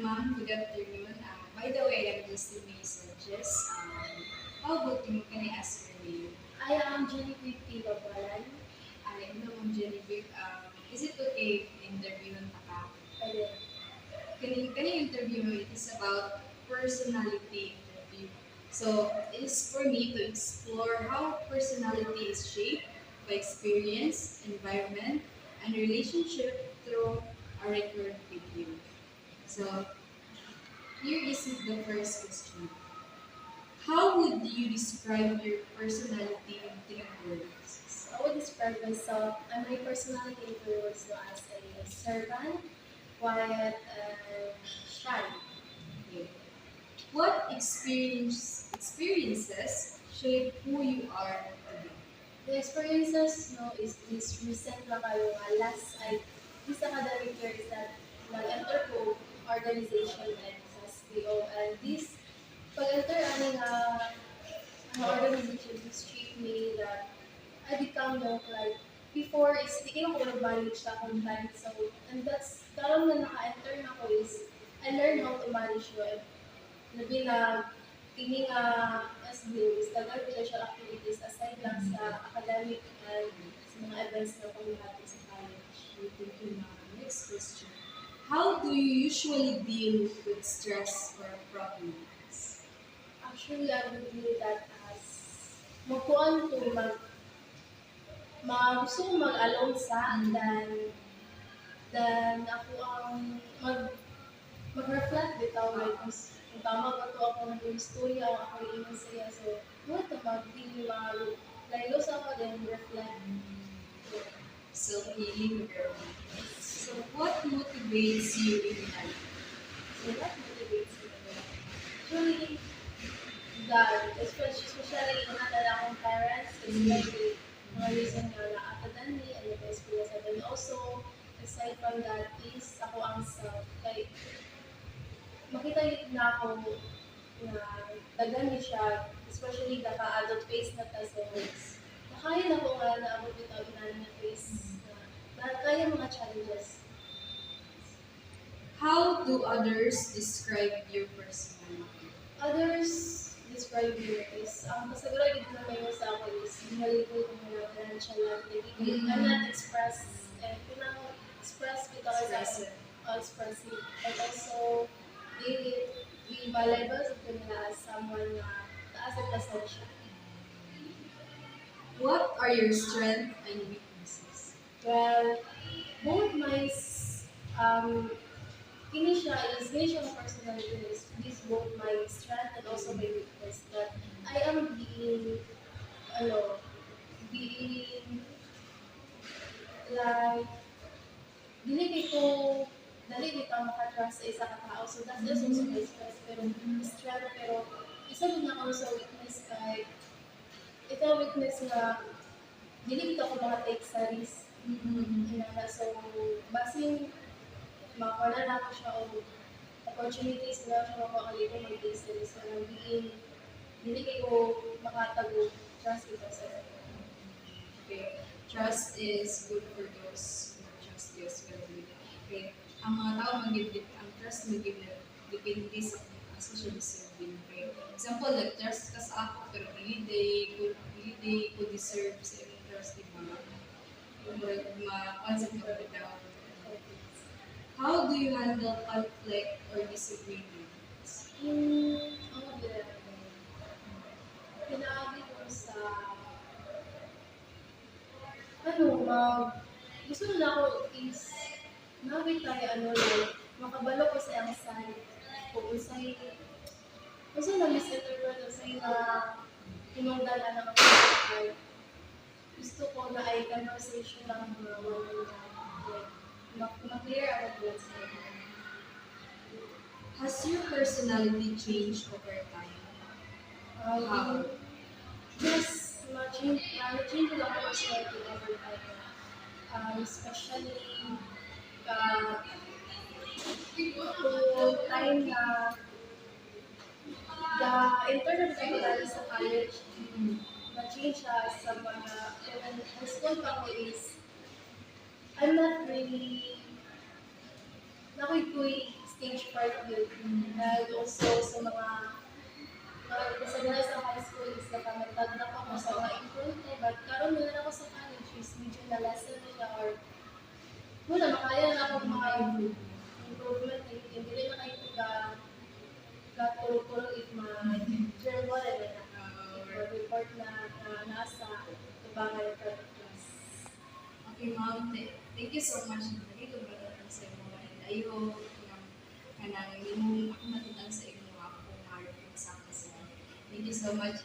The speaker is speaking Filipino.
ma'am. Good afternoon. By the way, I'm just May Sanchez. How about you? Can I ask your name? I am Genevieve P. Babalan. Hello, Ma'am Genevieve. Is it okay if interview ka? Pwede. Can you interview me? It is about personality interview. So it is for me to explore how personality is shaped by experience, environment, and relationship through a record video. So here is the first question. How would you describe your personality in three words? So I would describe myself and my personality influence as a servant, quiet, and shy. Okay. What experiences shape who you are today? The experiences is this recent na kayo last I this academic year is that nag-enter ko organization and sa SPO and this pag-enter ani nga organization this shaped me that I become more like before is di ko manage sa akong time. So and that's karon na naka-enter na ko is I learn how to manage it. Labi na kini nga SBO is tagal pila siya activities aside lang sa academic and sa mga events na panglahat sa college. Thank you, ma'am. Next question. How do you usually deal with stress or problems? Actually, I would view that as magkuhan to gusto ko mag-alone sa than ako ang mag-reflect bitaw like kung tama ba to ako ng istorya o ako yung masaya. So, what the mag-di laylo sa ako then reflect. Self-healing girl. So what motivates you in life? So, that motivates me. Actually, God, especially yung natala akong parents, especially mga reason nga na atadan ni, ano ba experience sa and also, aside from that is ako ang self. Kay, makita yun na ako na dagan ni siya, especially naka-adult face na ta so nakaya na ko nga naabot bitaw inana na face na kaya mga challenges. How do others describe your personality? Others describe me is, siguro dito na may sa ako is, hinalipod ko mga financial lang, I'm not express, pinang express because Expressive. expressive, and also, di, di malabas ko nila as someone na taas ang pasensya. What are your strengths and weaknesses? Well, both my, um, kini siya ng personality is both my strength and also my weakness that I am ano, being, like, dili kay ko, dali di ka makatrust sa isa ka tao. So that's just also my stress, pero strength, pero isa din na ako sa weakness kay, ito weakness nga, dili kita ko makatake sa risk. So, basing makuha na ako siya o opportunities na siya makuha ko mag-take sa risk na being, dili kay ko makatago, trust kita sa Okay. Trust is good for those who trust you as well. Okay. Ang mga tao ang trust magiging depende sa siya deserving. Okay. Example, nag-trust ka sa ako pero really day ko deserve sa imong trust, di ba? Kung ma-concept ka bitaw. How do you handle conflict or disagreements? Ako din. Pinaagi ko sa, gusto na ako is, nabit tayo, like, makabalo ko sa ang side. Kung usay, gusto na misinterpret, usay na, pinungdala na ako sa gusto ko na ay conversation lang mga ma-clear ako dun sa Has your personality changed over time? How? yes, ma-change lang ako personality over time. Especially, uh, kung time na the internal regularly sa college, na-change siya sa mga, kung high school pa ko is, I'm not really, nakoy stage part yun. And also sa mga kasi dahil sa high school is nakamatag na ako sa mga improvement. But karon mo na ako sa college is medyo na lesson na siya or wala, makaya na ako mga improvement. Hindi rin na kayo katulog-tulog if ma-journal na or report na nasa tubangan ka class. Okay, ma'am. Thank you so much. Lagi ko ba sa imo and ayo kanang imong ako matutan sa imo ako hard sa kasi. Thank you so much.